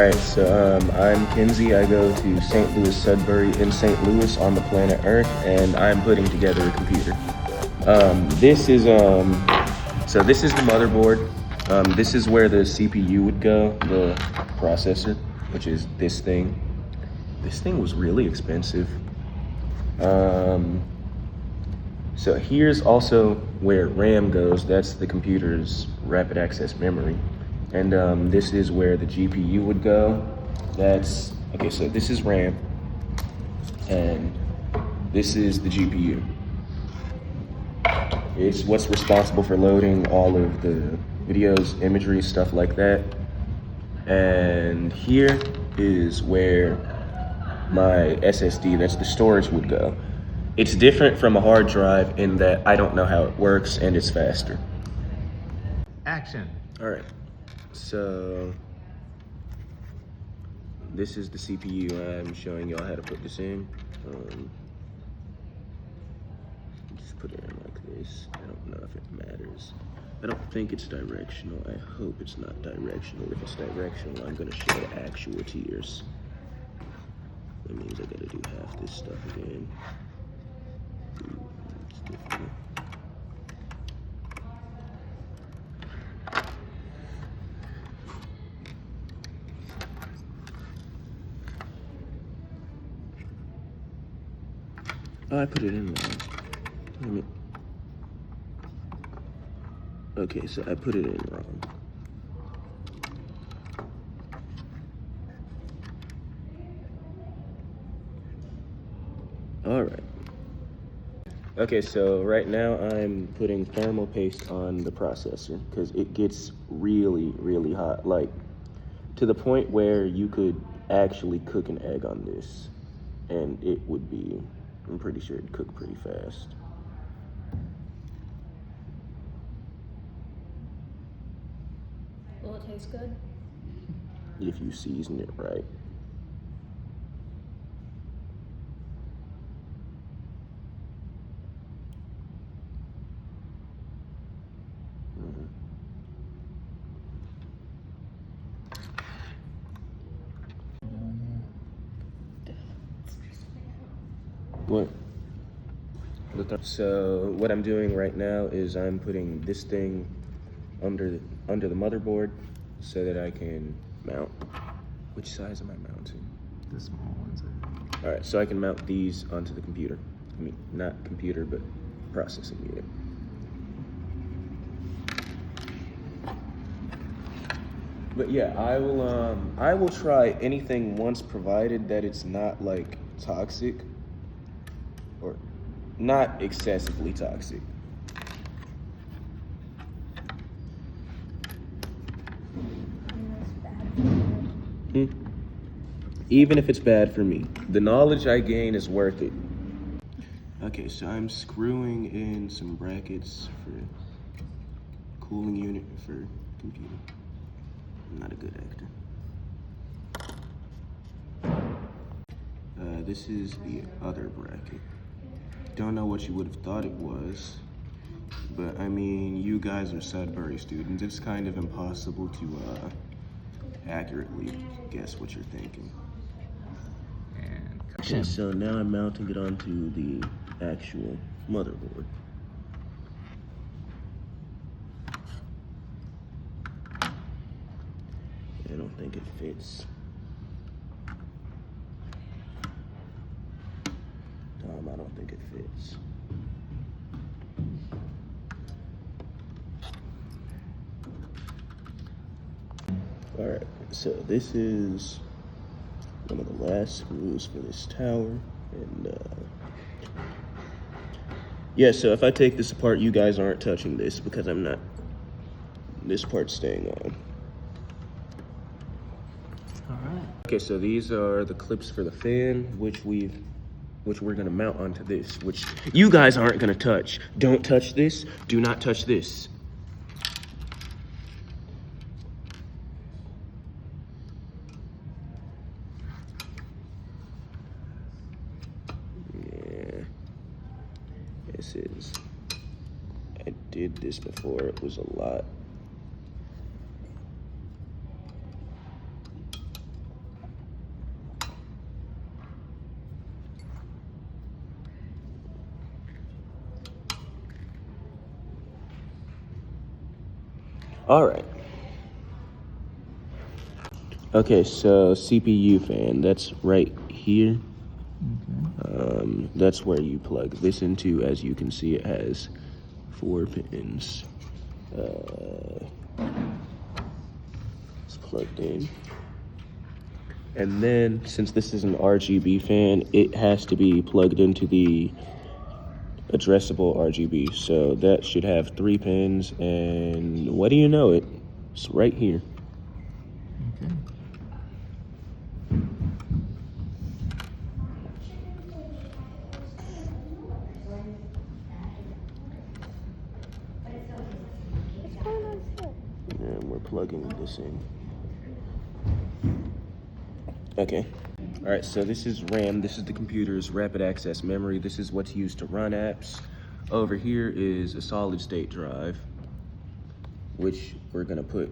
Alright, so I'm Kenzie. I go to St. Louis Sudbury in St. Louis on the planet Earth, and I'm putting together a computer. This is the motherboard. This is where the CPU would go, the processor, which is this thing. This thing was really expensive. So here's also where RAM goes. That's the computer's rapid access memory. And this is where the GPU would go. Okay, so this is RAM, and this is the GPU. It's what's responsible for loading all of the videos, imagery, stuff like that. And here is where my SSD, that's the storage, would go. It's different from a hard drive in that I don't know how it works and it's faster. Action. All right, so this is the CPU. I'm showing y'all how to put this in. Just put it in like this. I don't know if it matters. I don't think it's directional. I hope it's not directional. If it's directional, I'm gonna shed actual tears. That means I gotta do half this stuff again. It's difficult. Oh, I put it in wrong. Okay, so I put it in wrong. All right. Okay, so right now I'm putting thermal paste on the processor because it gets really, really hot, like to the point where you could actually cook an egg on this and it would be, I'm pretty sure it'd cook pretty fast. Will it taste good? If you season it right. What? So what I'm doing right now is I'm putting this thing under the motherboard so that I can mount. Which size am I mounting? The small ones. All right, so I can mount these onto the computer. I mean, not computer, but processing unit. But yeah, I will try anything once provided that it's not like toxic or not excessively toxic. Even if it's bad for me, the knowledge I gain is worth it. Okay, so I'm screwing in some brackets for cooling unit for computer. I'm not a good actor. This is the other bracket. Don't know what you would have thought it was, but I mean, you guys are Sudbury students. It's kind of impossible to accurately guess what you're thinking. Okay, so now I'm mounting it onto the actual motherboard. I don't think it fits. I don't think it fits. All right, so this is one of the last screws for this tower, and yeah, so if I take this apart, you guys aren't touching this because I'm not. This part's staying on. All right. Okay, so these are the clips for the fan, which we're gonna mount onto this, which you guys aren't gonna touch. Don't touch this. Do not touch this. Yeah. I did this before. It was a lot. All right. Okay, so CPU fan, that's right here. That's where you plug this into. As you can see, it has 4 pins. It's plugged in. And then, since this is an RGB fan, it has to be plugged into the addressable RGB. So that should have 3 pins, and what do you know, it's right here. Okay. And we're plugging this in. Okay. All right, so this is RAM. This is the computer's rapid access memory. This is what's used to run apps. Over here is a solid state drive, which we're gonna put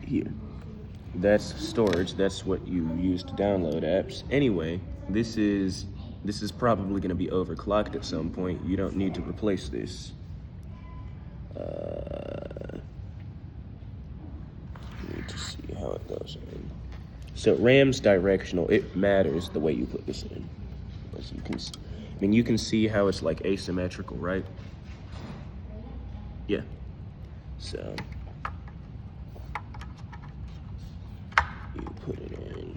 here. That's storage. That's what you use to download apps. Anyway, this is probably gonna be overclocked at some point. You don't need to replace this. Need to see how it goes in. So RAM's directional. It matters the way you put this in. As you can, you can see how it's like asymmetrical, right? Yeah. So you put it in.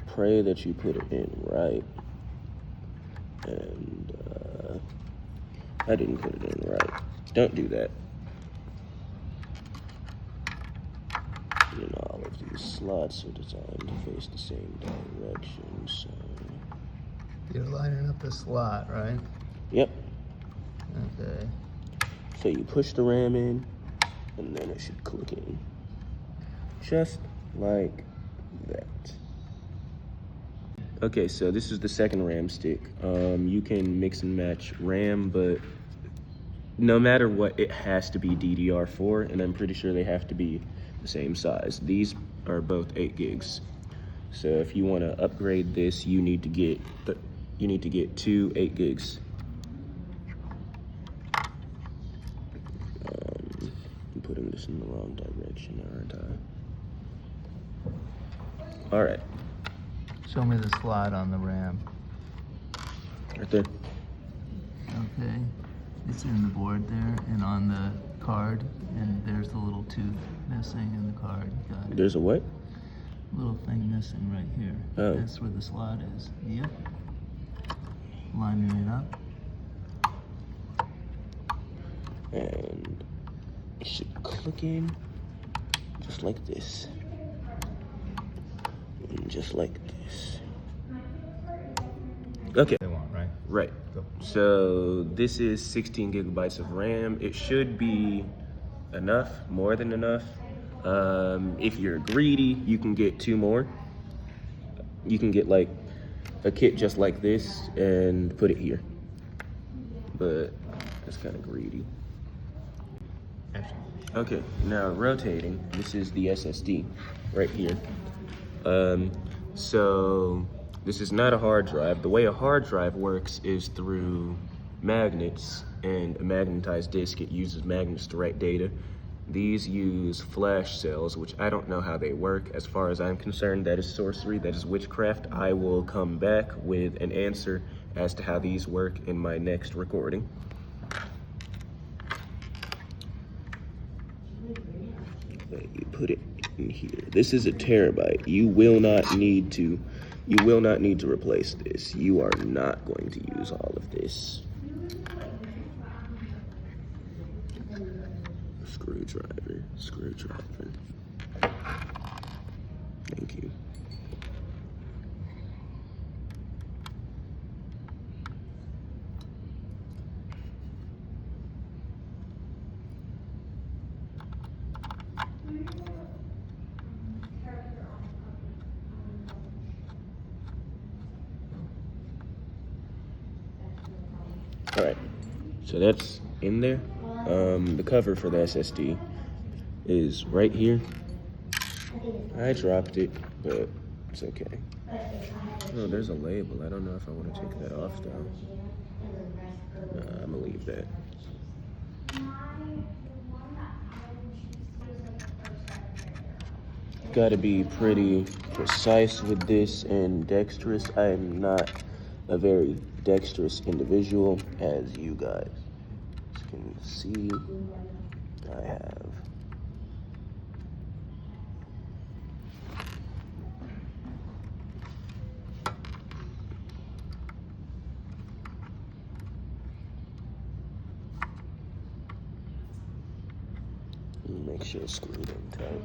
Pray that you put it in right. And I didn't put it in right. Don't do that. And all of these slots are designed to face the same direction, so... You're lining up the slot, right? Yep. Okay. So you push the RAM in, and then it should click in. Just like that. Okay, so this is the second RAM stick. You can mix and match RAM, but no matter what, it has to be DDR4, and I'm pretty sure they have to be the same size. These are both 8 gigs. So if you want to upgrade this, you need to get 2 8 gigs. I'm putting this in the wrong direction, aren't I? All right. Show me the slot on the RAM. Right there. Okay. It's in the board there and on the card, and there's the little tooth missing in the card. Got it. There's a what? Little thing missing right here. Oh. That's where the slot is. Yep. Lining it up. And it should click in just like this. And just like this. Okay. They want, right? Right. Go. So this is 16 gigabytes of RAM. It should be enough, more than enough. If you're greedy, you can get 2 more. You can get like a kit just like this and put it here. But that's kind of greedy. Okay, now rotating. This is the SSD right here. So this is not a hard drive. The way a hard drive works is through magnets, and a magnetized disk, it uses magnets to write data. These use flash cells, which I don't know how they work. As far as I'm concerned, that is sorcery, that is witchcraft. I will come back with an answer as to how these work in my next recording. You put it in here. This is a terabyte. You will not need to replace this. You are not going to use all of this. Screwdriver. Thank you. All right, so that's in there. The cover for the SSD is right here. I dropped it, but it's okay. Oh, there's a label. I don't know if I want to take that off though. I'm gonna leave that. Got to be pretty precise with this and dexterous. I am not a very dexterous individual, as you guys can see. I have. Make sure it's screwed in tight.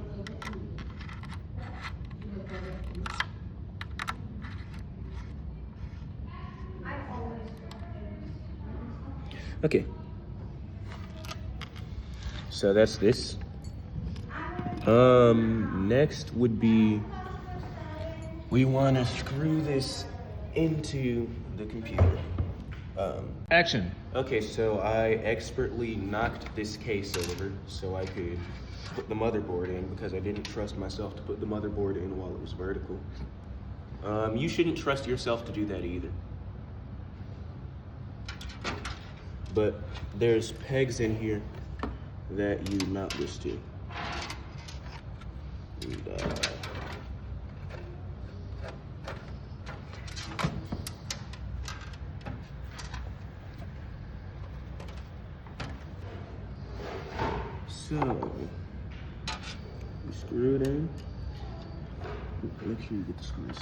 Okay. So that's this. Next would be we want to screw this into the computer. Action. Okay, so I expertly knocked this case over so I could put the motherboard in because I didn't trust myself to put the motherboard in while it was vertical. You shouldn't trust yourself to do that either. But there's pegs in here that you mount this to. And, so, you screw it in. Make sure you get the screws.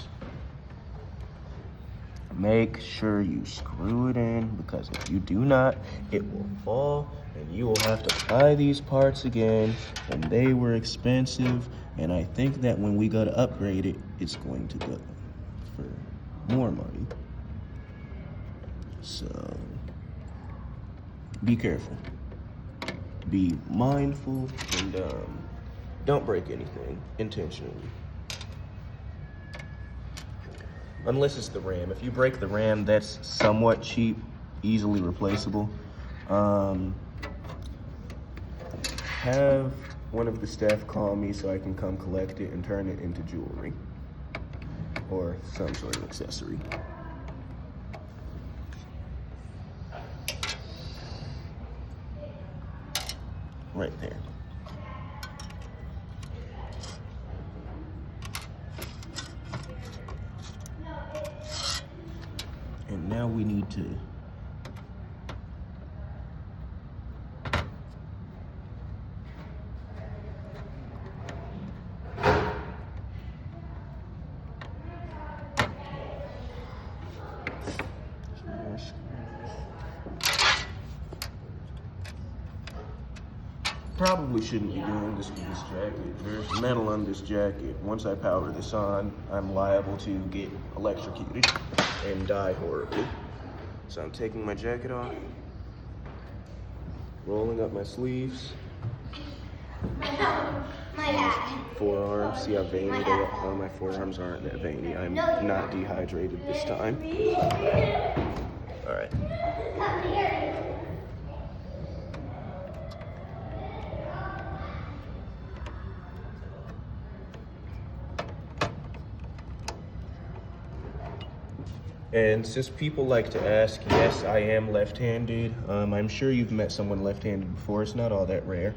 Make sure you screw it in because if you do not, it will fall and you will have to buy these parts again, and they were expensive, and I think that when we go to upgrade it, it's going to go for more money. So, be careful. Be mindful and don't break anything intentionally. Unless it's the RAM. If you break the RAM, that's somewhat cheap, easily replaceable. Have one of the staff call me so I can come collect it and turn it into jewelry or some sort of accessory. Right there. And now we need to probably shouldn't be doing this with this jacket. There's metal on this jacket. Once I power this on, I'm liable to get electrocuted and die horribly. So I'm taking my jacket off, rolling up my sleeves. Forearms, see how veiny they are? Oh, my forearms aren't that veiny. I'm not dehydrated this time. All right. And since people like to ask, yes, I am left-handed. I'm sure you've met someone left-handed before. It's not all that rare.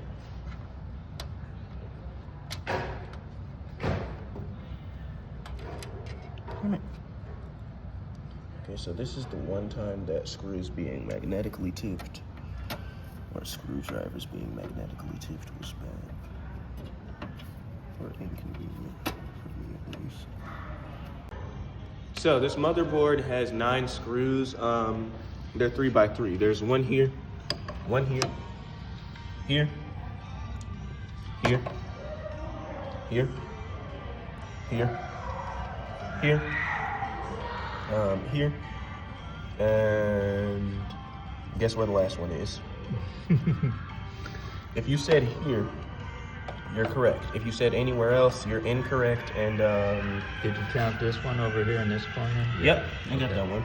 Okay, so this is the one time that screw is being magnetically tipped, or screwdrivers being magnetically tipped was bad, or inconvenient for me at least. So this motherboard has 9 screws. They're 3x3. There's one here, here, here, here, here, here, here, and guess where the last one is? If you said here, you're correct. If you said anywhere else, you're incorrect. And Did you count this one over here in this corner? yep, I got that one.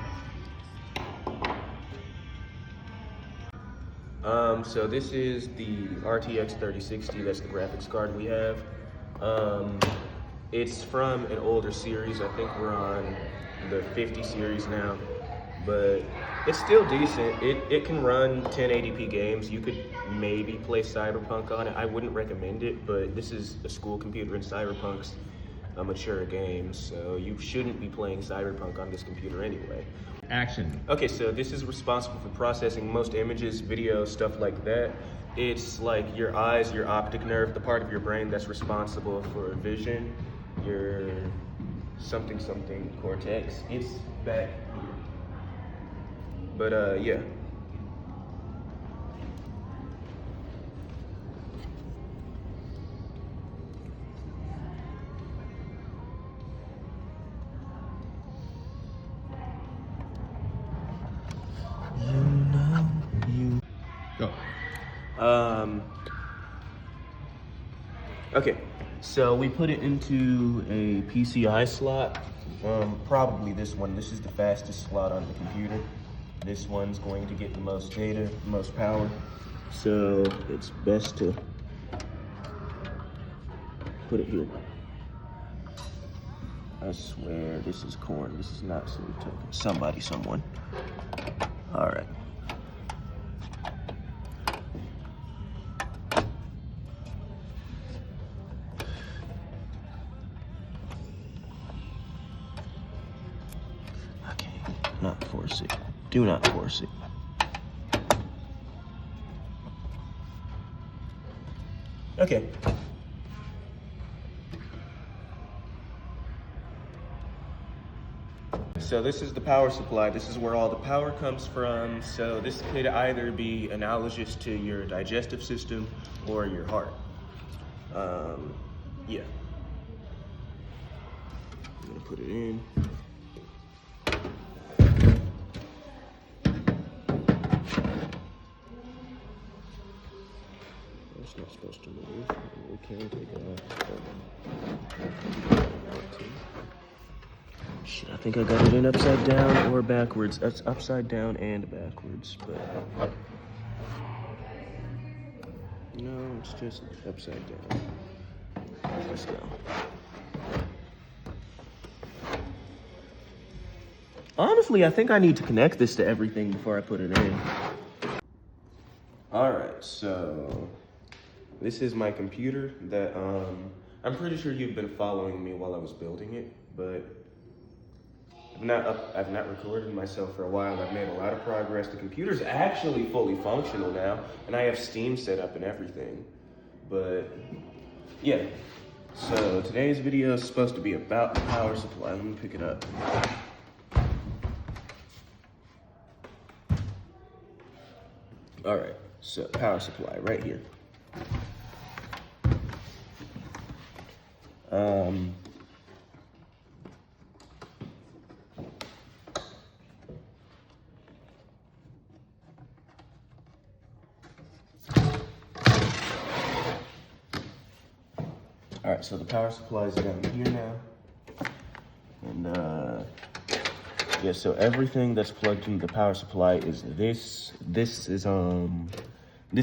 So this is the RTX 3060. That's the graphics card we have. It's from an older series. I think we're on the 50 series now. but it's still decent. It can run 1080p games. You could maybe play Cyberpunk on it. I wouldn't recommend it, but this is a school computer and Cyberpunk's a mature game, so you shouldn't be playing Cyberpunk on this computer anyway. Action. Okay, so this is responsible for processing most images, video, stuff like that. It's like your eyes, your optic nerve, the part of your brain that's responsible for vision, your something cortex. It's back here. But yeah. Go. Okay, so we put it into a PCI slot, probably this one. This is the fastest slot on the computer. This one's going to get the most data, the most power. So it's best to put it here. I swear, this is corn. This is not some token. Somebody, someone. All right. Not force it. Do not force it. Okay. So this is the power supply. This is where all the power comes from. So this could either be analogous to your digestive system or your heart. Yeah. I'm gonna put it in. It's not supposed to move. We can take it off. Shit, I think I got it in upside down or backwards. That's upside down and backwards, but no, it's just upside down. Let's go. Honestly, I think I need to connect this to everything before I put it in. All right, so this is my computer that I'm pretty sure you've been following me while I was building it, but I've not recorded myself for a while. I've made a lot of progress. The computer's actually fully functional now, and I have Steam set up and everything. But yeah, so today's video is supposed to be about the power supply. Let me pick it up. All right, so power supply right here. All right, so the power supply is down here now. And yeah, so everything that's plugged into the power supply is this. This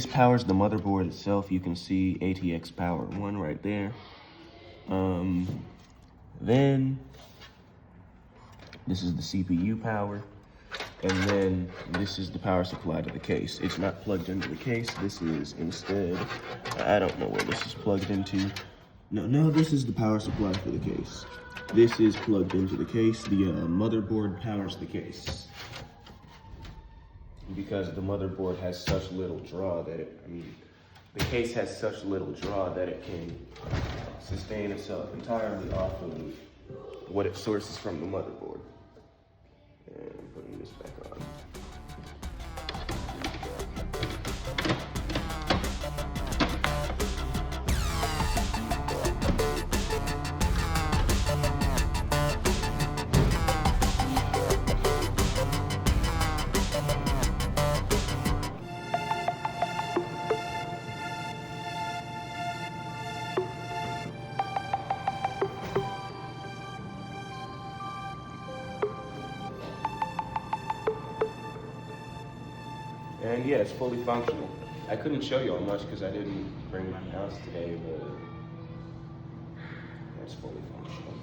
powers the motherboard itself. You can see ATX power 1 right there. Then this is the CPU power. And then this is the power supply to the case. It's not plugged into the case. This is instead, I don't know where this is plugged into. No, this is the power supply for the case. This is plugged into the case. The motherboard powers the case. Because the motherboard has such little draw that the case has such little draw that it can sustain itself entirely off of what it sources from the motherboard. And putting this back on. And yeah, it's fully functional. I couldn't show you all much because I didn't bring my mouse today, but it's fully functional.